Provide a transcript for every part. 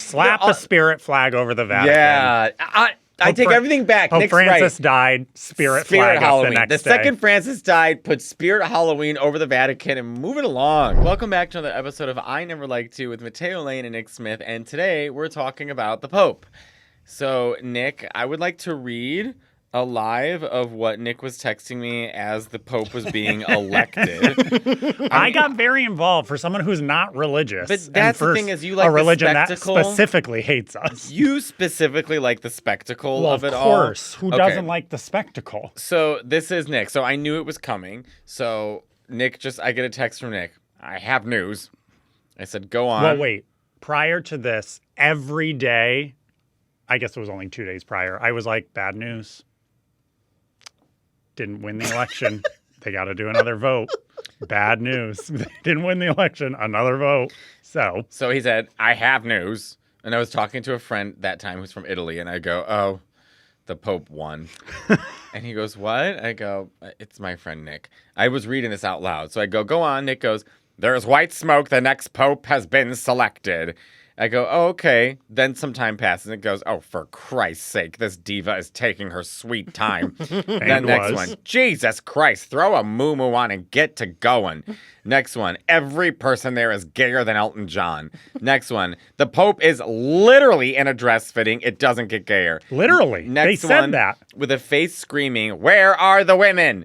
Slap a spirit flag over the Vatican. Yeah. I take everything back. Pope Nick's Francis right. died. Spirit flag Halloween. up the next day. Second Francis died, put Spirit Halloween over the Vatican and move it along. Welcome back to another episode of I Never Like To with Matteo Lane and Nick Smith. And today we're talking about the Pope. So, Nick, I would like to read a live of what Nick was texting me as the Pope was being elected. I got very involved for someone who's not religious. But that's the thing is you like a religion the spectacle. that specifically hates us. You specifically like the spectacle of it all. Of course. Who doesn't like the spectacle? So this is Nick. So I knew it was coming. So Nick I get a text from Nick. I have news. I said, go on. Well, wait. Prior to this, every day, I guess it was only 2 days prior, I was like, bad news. Didn't win the election. They got to do another vote. Bad news. They didn't win the election. Another vote. So he said, I have news. And I was talking to a friend that time who's from Italy. And I go, oh, the Pope won. And he goes, what? I go, it's my friend Nick. I was reading this out loud. So I go on. Nick goes, there's white smoke. The next Pope has been selected. I go, oh, okay. Then some time passes and it goes, oh, for Christ's sake, this diva is taking her sweet time. Then next one, Jesus Christ, throw a moo-moo on and get to going. Next one, every person there is gayer than Elton John. Next one, the Pope is literally in a dress fitting. It doesn't get gayer. Literally. Next they said one, that. with a face screaming, where are the women?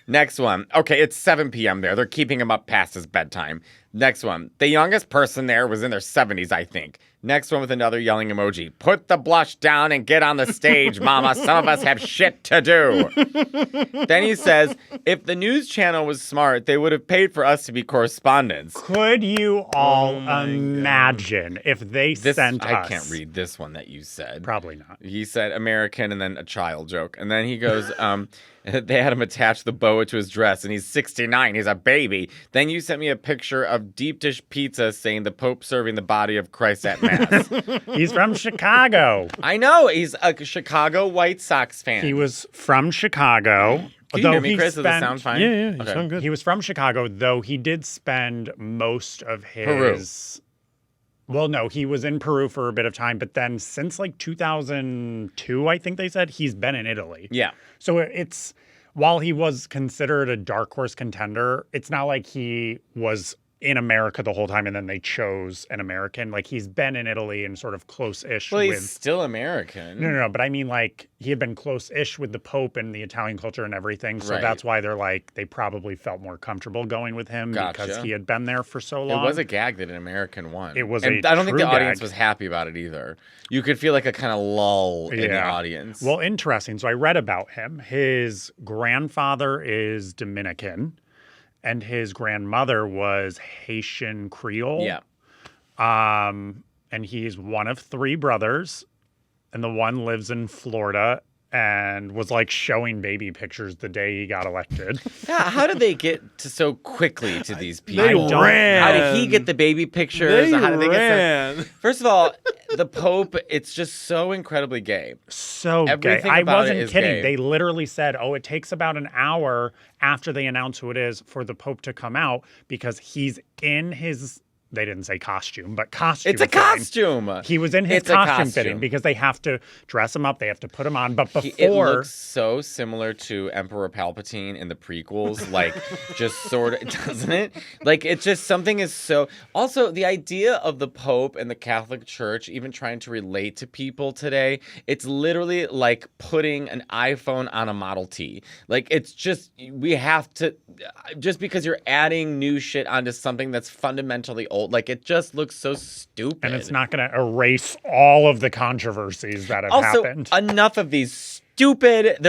Next one. Okay, it's 7 p.m. there. They're keeping him up past his bedtime. Next one. The youngest person there was in their 70s, I think. Next one with another yelling emoji. Put the blush down and get on the stage, mama. Some of us have shit to do. Then he says, if the news channel was smart, they would have paid for us to be correspondents. Could you all imagine if they sent us? I can't read this one that you said. Probably not. He said American and then a child joke. And then he goes, they had him attach the boa to his dress, and he's 69. He's a baby. Then you sent me a picture of deep dish pizza saying the Pope serving the body of Christ at Mass. He's from Chicago. I know. He's a Chicago White Sox fan. He was from Chicago. Can you hear me, Chris? Does it sound fine? Yeah, you sound good. He was from Chicago, though he did spend most of his... Peru. Well, no, he was in Peru for a bit of time, but then since like 2002, I think they said, he's been in Italy. Yeah. So it's, while he was considered a dark horse contender, it's not like he was in America the whole time and then they chose an American. Like, he's been in Italy and sort of close-ish Well, he's still American. No, but I mean, like, he had been close-ish with the Pope and the Italian culture and everything, so that's why they're like, they probably felt more comfortable going with him because he had been there for so long. It was a gag that an American won. It was and I don't think the audience was happy about it either. You could feel like a kind of lull in the audience. Well, interesting. So I read about him. His grandfather is Dominican. And his grandmother was Haitian Creole. Yeah. And he's one of 3 brothers. And the one lives in Florida and was like showing baby pictures the day he got elected. Yeah, how did they get to so quickly to these people? They ran. How did he get the baby pictures? How did they ran. get First of all, the Pope, it's just so incredibly gay. So Everything gay. I about it wasn't is kidding. gay. They literally said, it takes about an hour after they announce who it is for the Pope to come out because he's in his... They didn't say costume, but costume. It's a fitting. costume. He was in his costume fitting because they have to dress him up. They have to put him on. But before... It looks so similar to Emperor Palpatine in the prequels. Like, just sort of... Doesn't it? Like, it's just something is so... Also, the idea of the Pope and the Catholic Church even trying to relate to people today, it's literally like putting an iPhone on a Model T. Like, it's just... We have to... Just because you're adding new shit onto something that's fundamentally old, like, it just looks so stupid. And it's not going to erase all of the controversies that have happened. Enough of these stupid...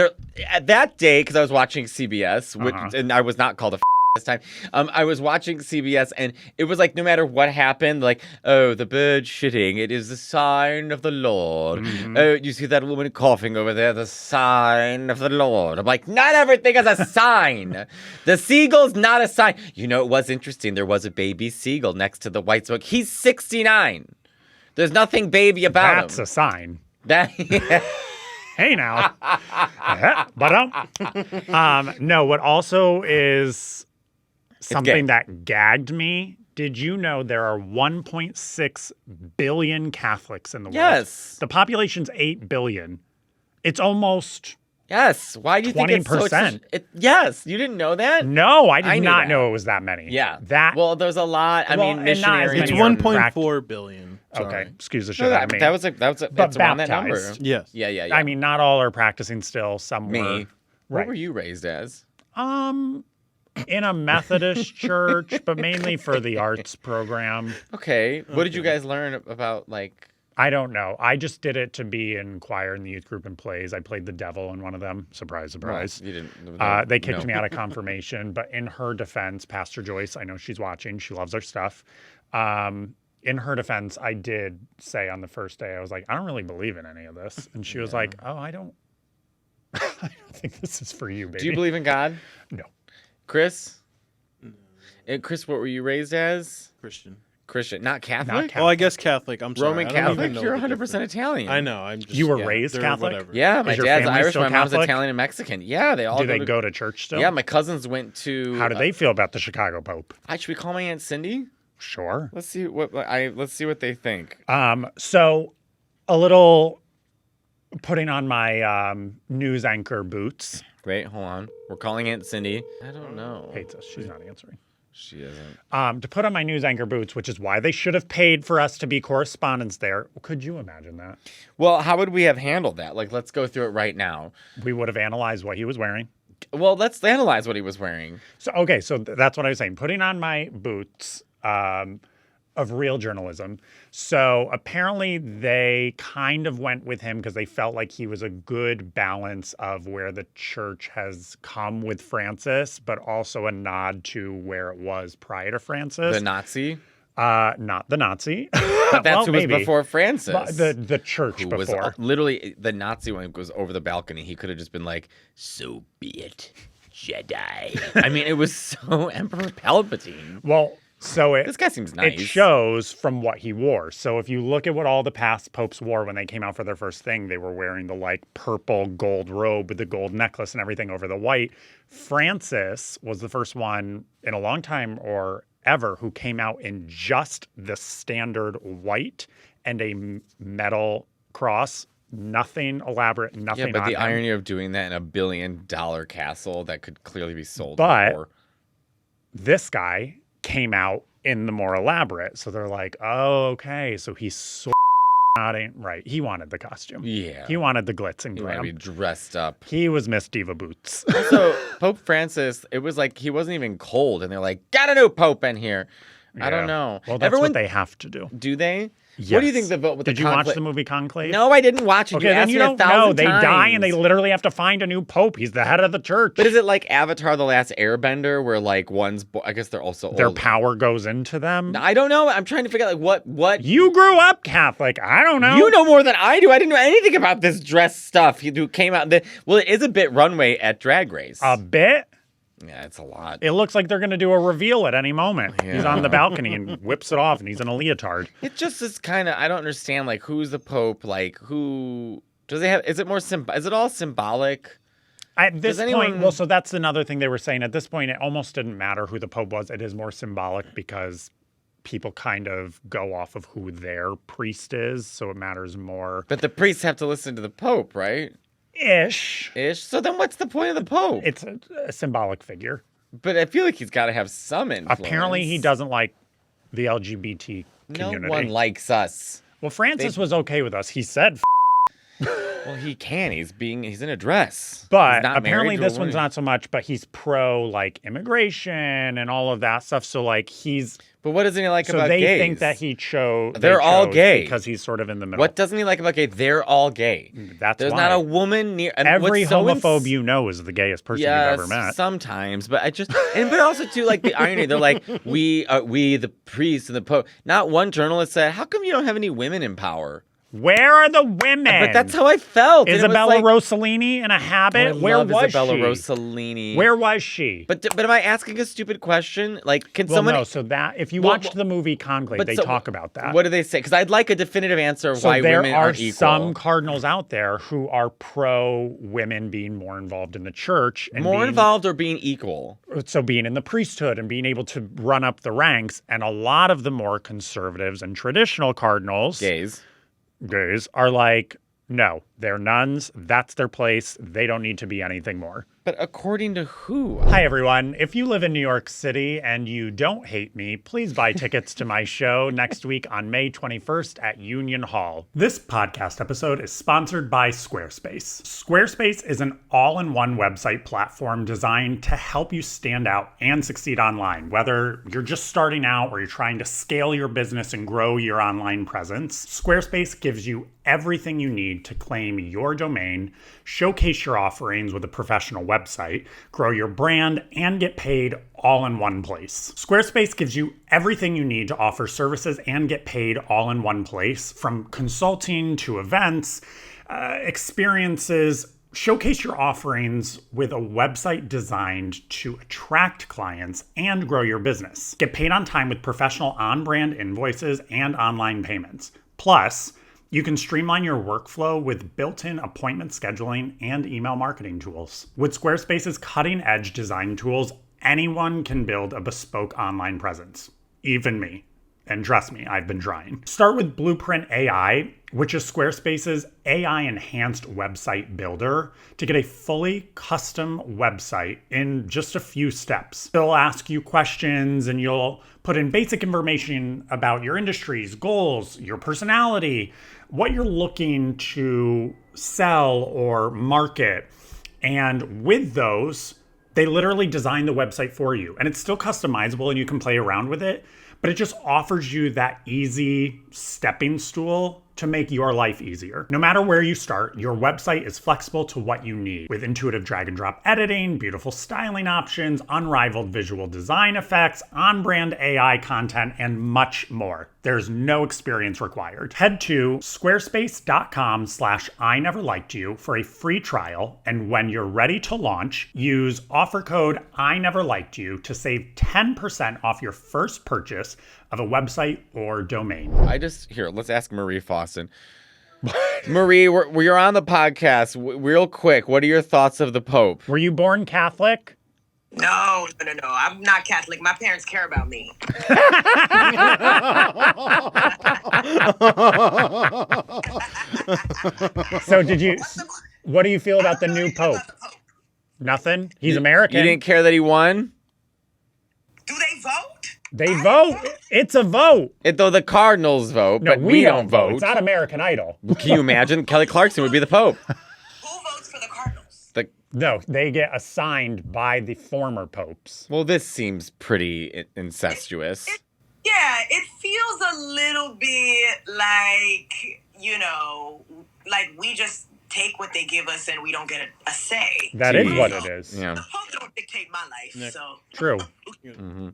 At that day, because I was watching CBS, and I was not called a this time, I was watching CBS, and it was like, no matter what happened, like, oh, the bird shitting, it is the sign of the Lord. Mm-hmm. Oh, you see that woman coughing over there, the sign of the Lord. I'm like, not everything is a sign. The seagull's not a sign. You know, it was interesting. There was a baby seagull next to the white smoke. He's 69. There's nothing baby about him. That's a sign. Yeah. Hey now. No, what also is something that gagged me Did you know there are 1.6 billion Catholics in the world? Yes. The population's 8 billion. It's almost Yes. Why do you think it's so 20%? Yes. You didn't know that? No, I I did knew not that. know it was that many. Yeah. That Well, there's a lot. I Well, mean, and not as missionaries. It's many are 1.4 billion. Sorry. okay. Excuse the shit No, out of me. that was But it's around that number. baptized. Yes. Yeah. I mean, not all are practicing still. Some Me. were. What Right. were you raised as? In a Methodist church, but mainly for the arts program. Okay. What did you guys learn about, like? I don't know. I just did it to be in choir in the youth group and plays. I played the devil in one of them. Surprise, surprise. You didn't. They kicked no. me out of confirmation, but in her defense, Pastor Joyce, I know she's watching. She loves our stuff. In her defense, I did say on the first day, I was like, I don't really believe in any of this. And she was like, oh, I don't think this is for you, baby. Do you believe in God? No. Chris? Chris, what were you raised as? Christian. Christian, not Catholic? Not Catholic. Oh, I guess Catholic. I'm sorry. Roman I don't even Catholic? know You're the 100% difference. Italian. I know. I'm just. You were yeah, raised they're Catholic? Whatever. Yeah, my Is your dad's family Irish, still my mom's Catholic? Italian and Mexican. Yeah, they all Do they go to church still? Yeah, my cousins went to. How do they feel about the Chicago Pope? Should we call my Aunt Cindy? Sure. Let's see what they think. So a little putting on my news anchor boots. Wait, hold on. We're calling Aunt Cindy. I don't know. Hates us. She's not answering. She isn't. To put on my news anchor boots, which is why they should have paid for us to be correspondents there. Could you imagine that? Well, how would we have handled that? Like, let's go through it right now. We would have analyzed what he was wearing. Well, let's analyze what he was wearing. So, okay, so that's what I was saying. Putting on my boots of real journalism. So apparently they kind of went with him because they felt like he was a good balance of where the church has come with Francis, but also a nod to where it was prior to Francis. The Nazi? Not the Nazi. But that's Well, who was maybe. before Francis. But the church who before. was literally the Nazi one was over the balcony. He could have just been like, "So be it, Jedi." I mean, it was so Emperor Palpatine. Well, so This guy seems nice. It shows from what he wore. So if you look at what all the past popes wore when they came out for their first thing, they were wearing the like purple gold robe with the gold necklace and everything over the white. Francis was the first one in a long time or ever who came out in just the standard white and a metal cross. Nothing elaborate, nothing. Yeah, but on the him. irony of doing that in a $1 billion castle that could clearly be sold But- for. This guy came out in the more elaborate. So they're like, oh, okay. So he's sort of not ain't right. He wanted the costume. Yeah. He wanted the glitz and You want to be glam. dressed up. He was Miss Diva Boots. Also, Pope Francis, it was like he wasn't even cold, and they're like, "Got a new pope in here." I don't Yeah. know. Well, that's Everyone, what they have to do. do they? Yes. What do you think the vote with Did the you watch conclave- the movie Conclave? No, I didn't watch it. Okay, you then asked you me don't 1,000 know. They die and they times. literally have to find a new pope. He's the head of the church. But is it like Avatar: The Last Airbender, where like I guess they're also Their old. power goes into them. I don't know. I'm trying to figure out like what. You grew up Catholic. I don't know. You know more than I do. I didn't know anything about this dress stuff. Who came out? Well, it is a bit runway at Drag Race. A bit. Yeah, it's a lot. It looks like they're going to do a reveal at any moment. He's Yeah. on the balcony and whips it off, and he's in a leotard. It just is kind of. I don't understand. Like, who's the Pope? Like, who does they have? Is it more is it all symbolic? At this Does point, anyone- well, so that's another thing they were saying. At this point, it almost didn't matter who the Pope was. It is more symbolic because people kind of go off of who their priest is, so it matters more. But the priests have to listen to the Pope, right? Ish. So then, what's the point of the Pope? It's a symbolic figure. But I feel like he's got to have some influence. Apparently, he doesn't like the LGBT No community. one likes us. Well, Francis was okay with us. He said, Well, he can. He's in a dress. but He's not apparently married to a this one's woman. not so much. But he's pro like immigration and all of that stuff. So like he's But what doesn't he like so about they gays? think that he chose. They're all gay. because he's sort of in the middle. What doesn't he like about gay? They're all gay. That's There's why. not a woman near. And Every what's so homophobe you know is the gayest person Yes, you've ever met. sometimes, but but also too like the irony. They're like we the priests and the Pope. Not one journalist said, "How come you don't have any women in power?" Where are the women? But that's how I felt. And it was Isabella like, Rossellini in a habit. I Where love was Isabella she? Rossellini. Where was she? But am I asking a stupid question? Like, can Well, someone? no. So that if you Well, watched the movie Conclave, they talk about that. What do they say? Because I'd like a definitive answer of So why there women are aren't equal. some cardinals out there who are pro women being more involved in the church and More involved or being equal. So being in the priesthood and being able to run up the ranks, and a lot of the more conservatives and traditional cardinals, gays, are like, no, they're nuns. That's their place. They don't need to be anything more. But according to who? Hi, everyone. If you live in New York City and you don't hate me, please buy tickets to my show next week on May 21st at Union Hall. This podcast episode is sponsored by Squarespace. Squarespace is an all-in-one website platform designed to help you stand out and succeed online, whether you're just starting out or you're trying to scale your business and grow your online presence. Squarespace gives you everything you need to claim your domain, showcase your offerings with a professional website, grow your brand, and get paid all in one place. Squarespace gives you everything you need to offer services and get paid all in one place, from consulting to events, experiences. Showcase your offerings with a website designed to attract clients and grow your business. Get paid on time with professional on-brand invoices and online payments. Plus, you can streamline your workflow with built-in appointment scheduling and email marketing tools. With Squarespace's cutting-edge design tools, anyone can build a bespoke online presence. Even me. And trust me, I've been trying. Start with Blueprint AI, which is Squarespace's AI-enhanced website builder, to get a fully custom website in just a few steps. They'll ask you questions and you'll put in basic information about your industries, goals, your personality, what you're looking to sell or market. And with those, they literally design the website for you. And it's still customizable and you can play around with it, but it just offers you that easy stepping stool to make your life easier. No matter where you start, your website is flexible to what you need, with intuitive drag and drop editing, beautiful styling options, unrivaled visual design effects, on-brand AI content, and much more. There's no experience required. Head to squarespace.com/INeverLikedYou for a free trial, and when you're ready to launch, use offer code INeverLikedYou to save 10% off your first purchase of a website or domain. Let's ask Marie Fawson. Marie, we're on the podcast. Real quick, what are your thoughts of the Pope? Were you born Catholic? No. I'm not Catholic. My parents care about me. So what do you feel about the new Pope? Nothing? He's American. You didn't care that he won? Do they vote? They vote. It's a vote. Though the Cardinals vote, No, but we don't vote. It's not American Idol. Can you imagine? Kelly Clarkson would be the Pope. Who votes for the Cardinals? No, they get assigned by the former popes. Well, this seems pretty incestuous. It feels a little bit like, like we just take what they give us and we don't get a say. That is what it is. Yeah. The Pope don't dictate my life, so. True. Mm-hmm.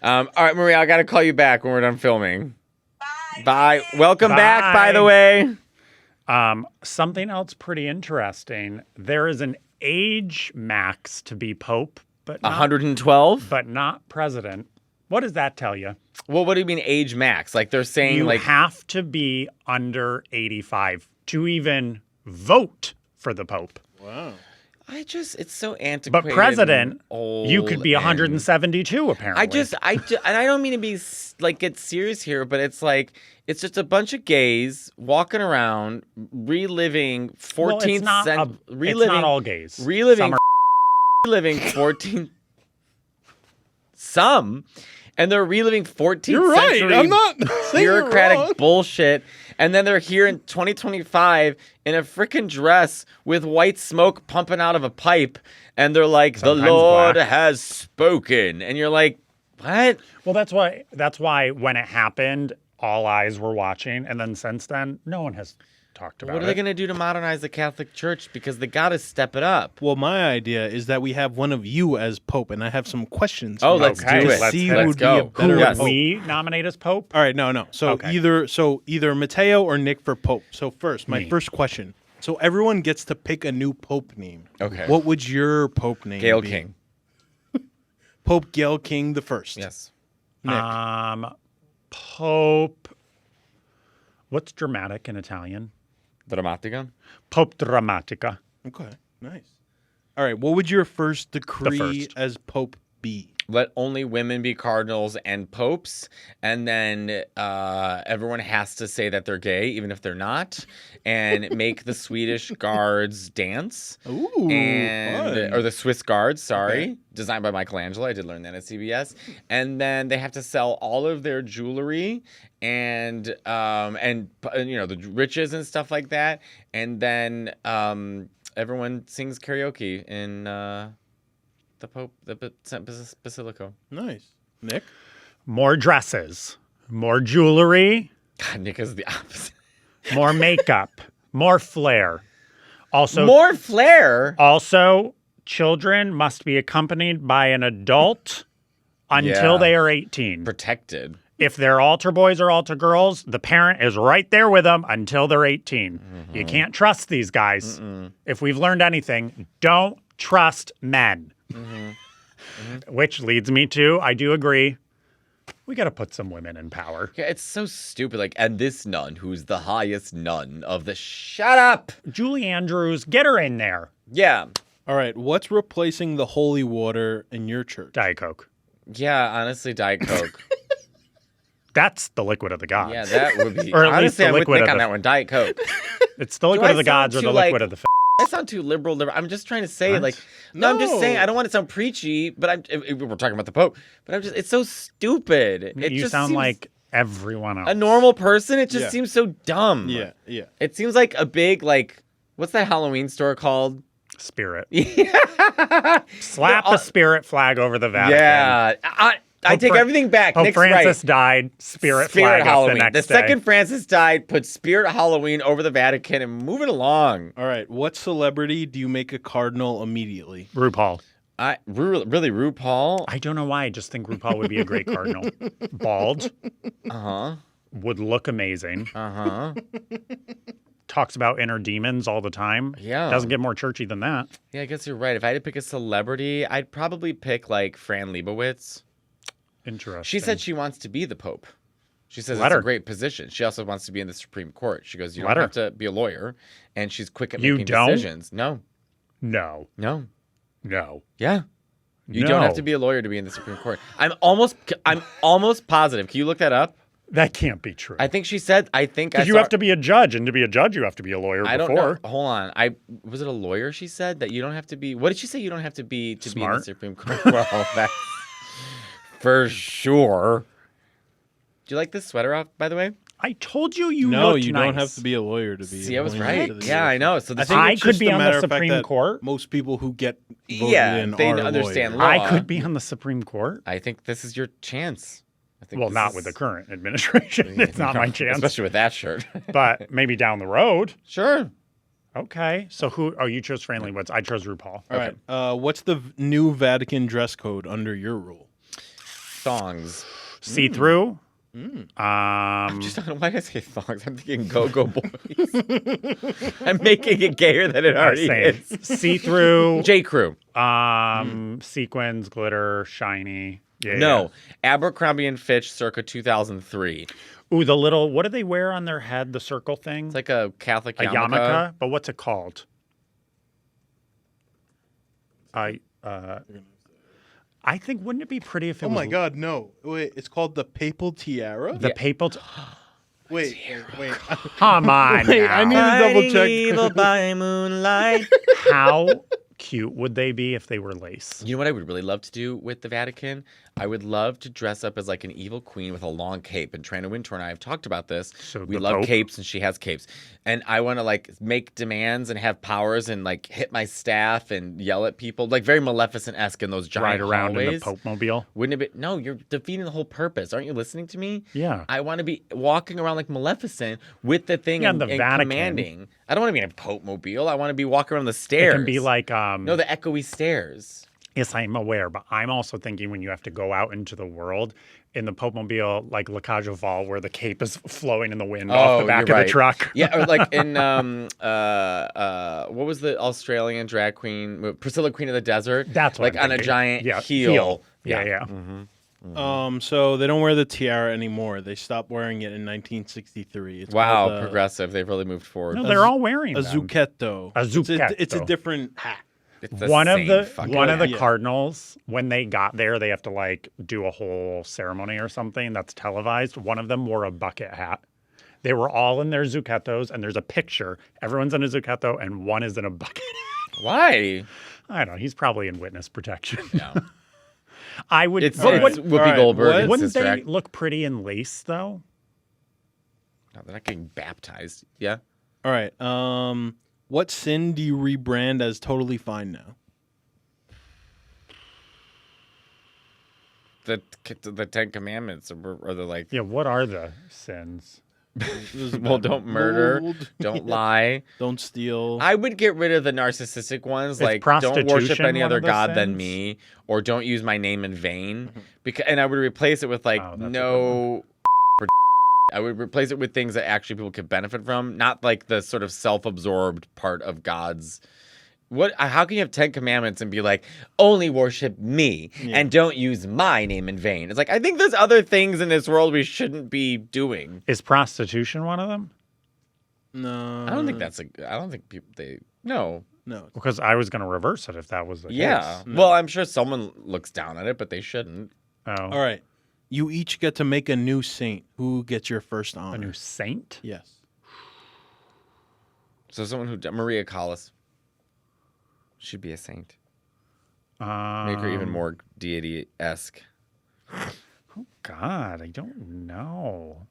All right, Maria, I got to call you back when we're done filming. Bye. Welcome back, by the way. Something else pretty interesting. There is an age max to be pope, but not, 112? But not president. What does that tell you? Well, what do you mean age max? Like they're saying you have to be under 85 to even vote for the Pope. Wow. It's so antiquated. But president, old you could be 172 apparently. And I don't mean to be get serious here, but it's just a bunch of gays walking around reliving 14th century. It's not all gays. Reliving 14th. Some. And they're reliving 14th You're right. century I'm not saying you're wrong. bureaucratic bullshit. And then they're here in 2025 in a freaking dress with white smoke pumping out of a pipe. And they're like, Sometimes the Lord black. has spoken. And you're like, what? Well, that's why when it happened, all eyes were watching. And then since then, no one has talked about What are it. they going to do to modernize the Catholic Church? Because they got to step it up. Well, my idea is that we have one of you as Pope, and I have some questions. Oh, for you let's Okay, do to it. let's see hit who it. would Let's be a go. better Who Yes. would Pope. we nominate as Pope? All right, no. So Okay. either Matteo or Nick for Pope. So first, my Me. first question. So everyone gets to pick a new Pope name. Okay. What would your Pope name Gail be? King. Pope Gail King the First. Yes. Nick. Pope. What's dramatic in Italian? Dramatico. Pope Dramatica. Okay. Nice. All right. What would your first decree first. as Pope be? Let only women be cardinals and popes, and then everyone has to say that they're gay, even if they're not, and make the Swedish guards dance, Ooh. or the Swiss guards, sorry, Okay. designed by Michelangelo. I did learn that at CBS. And then they have to sell all of their jewelry and the riches and stuff like that, and then everyone sings karaoke in. The Basilico. Nice. Nick. More dresses, more jewelry, God, Nick is the opposite. more makeup, more flair. Also, More flair. Also, children must be accompanied by an adult until Yeah. they are 18. Protected. If they're altar boys or altar girls, the parent is right there with them until they're 18. You can't trust these guys. If we've learned anything, don't trust men. Which leads me to, I do agree, we got to put some women in power. Yeah, it's so stupid. Like, and this nun, who's the highest nun of the. Shut up. Julie Andrews, get her in there. Yeah. All right. What's replacing the holy water in your church? Diet Coke. Yeah, honestly, Diet Coke. That's the liquid of the gods. Yeah, that would be. Or at least honestly, the I'm with liquid Nick of on the- that one. Diet Coke. It's the liquid I of the gods or sound the too, liquid like- of the I sound too liberal. I'm just trying to say, What? like, no, I'm just saying, No. I don't want to sound preachy, but we're talking about the Pope, but it's so stupid. It You just sound seems- like everyone else. a normal person. It just Yeah. seems so dumb. Yeah. It seems like a big, like, what's that Halloween store called? Spirit. Yeah. Slap No, a spirit flag over the Vatican. Yeah. I Pope take Fra- everything back. Pope Nick's Francis right. died. Spirit flag us Halloween. the next The day. second Francis died, put Spirit Halloween over the Vatican and move it along. All right. What celebrity do you make a cardinal immediately? RuPaul. Really, RuPaul? I don't know why. I just think RuPaul would be a great cardinal. Bald. Uh-huh. Would look amazing. Uh-huh. Talks about inner demons all the time. Yeah. Doesn't get more churchy than that. Yeah, I guess you're right. If I had to pick a celebrity, I'd probably pick, like, Fran Lebowitz. Interesting. She said she wants to be the Pope. She says Let it's her. a great position. She also wants to be in the Supreme Court. She goes, you Let don't her. have to be a lawyer. And she's quick at You making don't? decisions. No. No. No. Yeah. You don't have No. to be a lawyer to be in the Supreme Court. I'm almost positive. Can you look that up? That can't be true. I think she said, Because you have to be a judge, and to be a judge, you have to be a lawyer I don't before. know. Hold on. Was it a lawyer? She said that you don't have to be. What did she say? You don't have to be to be in the Smart. Supreme Court. Well, that's for sure. Do you like this sweater off, by the way? I told you you No, looked you nice. don't have to be a lawyer to be. See, I was appointed right. to the Yeah, I office. know. So I this think I it's could just be a on the matter of fact Supreme that Court. Most people who get voted Yeah, in they are understand lawyers. law. I could be on the Supreme Court. I think this is your chance. I think Well, this not is- with the current administration. It's not my chance. Especially with that shirt. But maybe down the road. Sure. Okay. So who? Oh, you chose Franley Woods. I chose RuPaul. All right. What's the new Vatican dress code under your rule? Thongs. See through. Just don't know why did I say thongs. I'm thinking go-go boys. I'm making it gayer than it already is. See through. J. Crew. Sequins, glitter, shiny. Yeah. No. Abercrombie and Fitch circa 2003. Ooh, the little. What do they wear on their head? The circle thing. It's like a Catholic a yarmulke. yarmulke. But what's it called? I think wouldn't it be pretty if it Oh was my God, no! Wait, it's called the papal tiara. the papal? Wait. Come on. Wait, now. I need to double check. Evil by moonlight. How cute would they be if they were lace? You know what I would really love to do with the Vatican? I would love to dress up as like an evil queen with a long cape. And Trina Wintour and I have talked about this. So we the love Pope? capes, and she has capes. And I want to like make demands and have powers and like hit my staff and yell at people, like very Maleficent-esque in those giant Ride around hallways. in the Pope mobile? Wouldn't it be? No, you're defeating the whole purpose. Aren't you listening to me? Yeah. I want to be walking around like Maleficent with the thing Yeah, and, in the and Vatican. commanding. I don't want to be in a Pope mobile. I want to be walking around the It stairs. can be like No, the echoey stairs. Yes, I'm aware, but I'm also thinking when you have to go out into the world in the Pope Mobile, like La Cage aux Folles, where the cape is flowing in the wind off the back you're of right. the truck. Yeah, or like in what was the Australian drag queen, Priscilla, Queen of the Desert? That's what like I'm on a thinking. giant Yeah, heel. Yeah. So they don't wear the tiara anymore. They stopped wearing it in 1963. It's Wow, called, progressive. They've really moved forward. No, they're all wearing a them. zucchetto. A It's a zucchetto. different hat. It's the One of same the fucking one of the thing. Yeah. cardinals, when they got there, they have to like do a whole ceremony or something that's televised. One of them wore a bucket hat. They were all in their zucchettos, and there's a picture. Everyone's in a zucchetto, and one is in a bucket. Why? I don't know. He's probably in witness protection. No. I would. It's, but it's would- Whoopi All right, Goldberg. what? and wouldn't Sister they Act. look pretty in lace though? No, they're not getting baptized. Yeah. All right. What sin do you rebrand as totally fine now? The Ten Commandments, or the like. Yeah. What are the sins? Well, don't murder, Bold. don't lie. Don't steal. I would get rid of the narcissistic ones, Is like don't worship prostitution any one other of the god than sins? me, or don't use my name in vain. And I would replace it with like Oh, that's a no. I would replace it with things that actually people could benefit from, not like the sort of self-absorbed part of God's. How can you have 10 commandments and be like, only worship me and don't use my name in vain? It's like, I think there's other things in this world we shouldn't be doing. Is prostitution one of them? No. I don't think I don't think people, no. No. Because I was going to reverse it if that was the Yeah. case. Well, I'm sure someone looks down at it, but they shouldn't. Oh, All right. You each get to make a new saint. Who gets your first honor? a new saint? Yes. So someone who, Maria Callas, should be a saint. Make her even more deity-esque. Oh God, I don't know.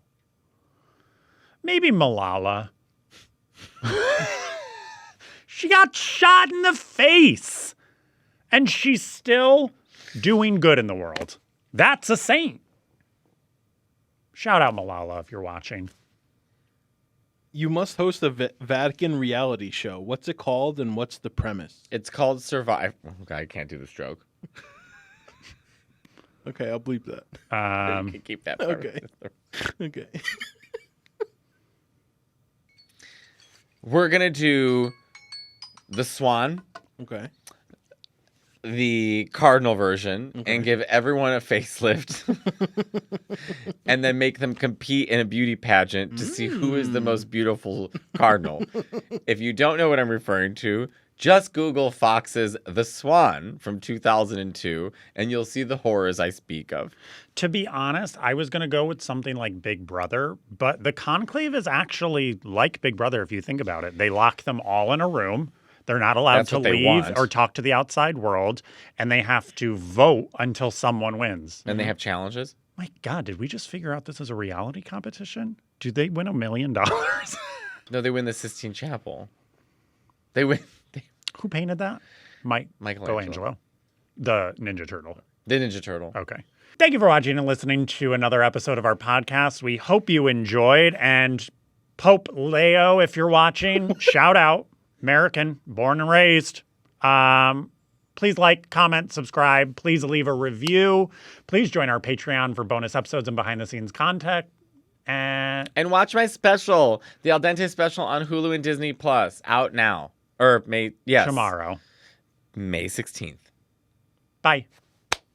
Maybe Malala. She got shot in the face, and she's still doing good in the world. That's a saint. Shout out Malala if you're watching. You must host a Vatican reality show. What's it called and what's the premise? It's called Survive. Oh, God, I can't do this joke. Okay, I'll bleep that. You can keep that part. Okay. Okay. We're going to do the Swan, Okay. the Cardinal version, and give everyone a facelift. And then make them compete in a beauty pageant to see who is the most beautiful cardinal. If you don't know what I'm referring to, just Google Fox's The Swan from 2002, and you'll see the horrors I speak of. To be honest, I was going to go with something like Big Brother, but the conclave is actually like Big Brother if you think about it. They lock them all in a room. They're not allowed That's to what they leave want. or talk to the outside world, and they have to vote until someone wins. And they have challenges. My God, did we just figure out this is a reality competition? Do they win $1 million? No, they win the Sistine Chapel. They win. Who painted that? Michelangelo. The Ninja Turtle. The Ninja Turtle. Okay. Thank you for watching and listening to another episode of our podcast. We hope you enjoyed. And Pope Leo, if you're watching, shout out. American, born and raised. Please like, comment, subscribe. Please leave a review. Please join our Patreon for bonus episodes and behind-the-scenes content. And watch my special, the Al Dente special on Hulu and Disney Plus, out now. Or May 16th. tomorrow. May 16th. Bye.